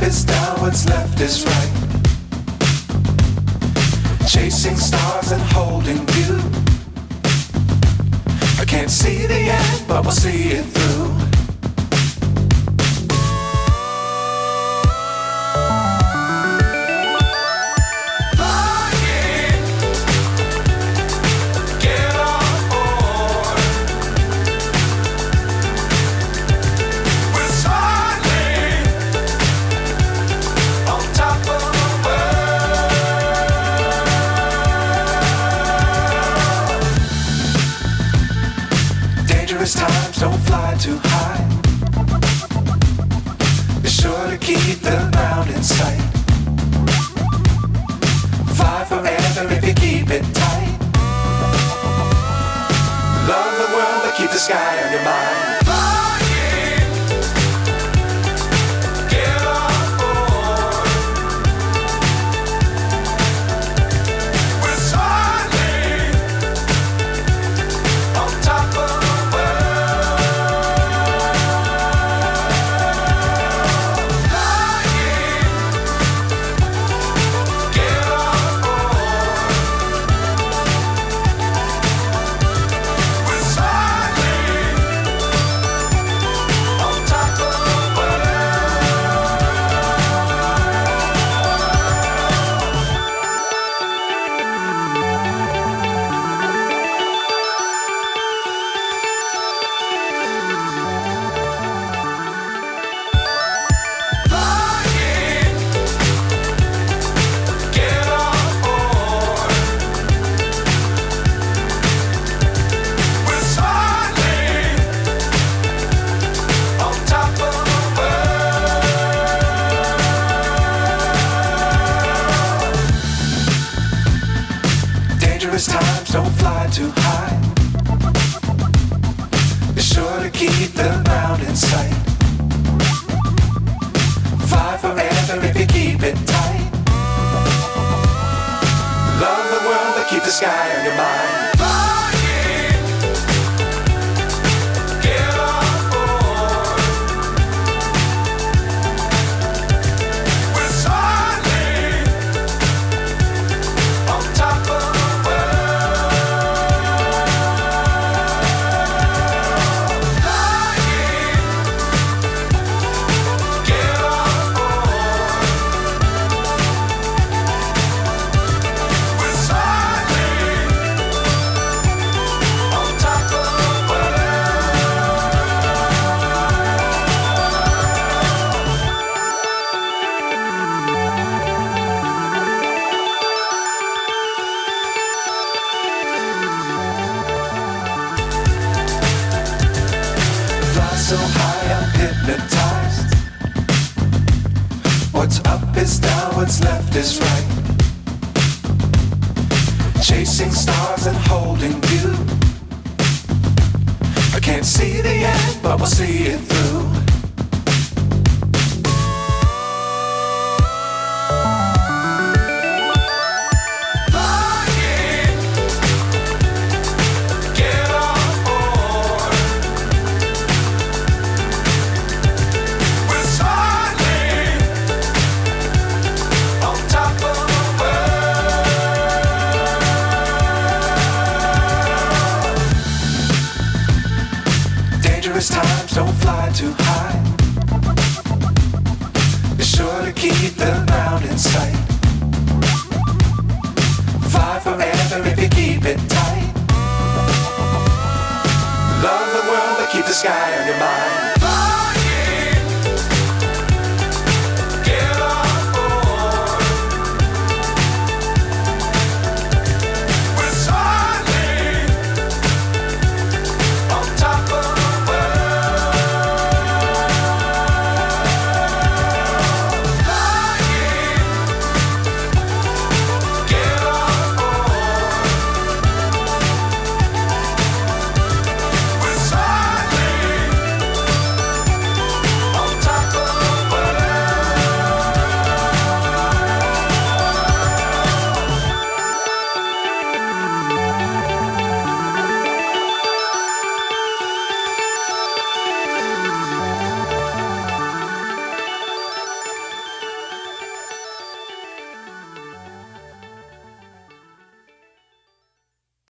is down, what's left is right. Chasing stars and holding you. I can't see the end, but we'll see it through. Times don't fly too high. Be sure to keep the ground in sight. Fly forever if you keep it tight. Love the world but keep the sky on your mind. Times don't fly too high. Be sure to keep the ground in sight. Fly forever if you keep it tight. Love the world but keep the sky on your mind. So high I'm hypnotized. What's up is down, what's left is right. Chasing stars and holding you. I can't see the end, but we'll see it through. Times don't fly too high. Be sure to keep the ground in sight. Fly forever if you keep it tight. Love the world but keep the sky on your mind.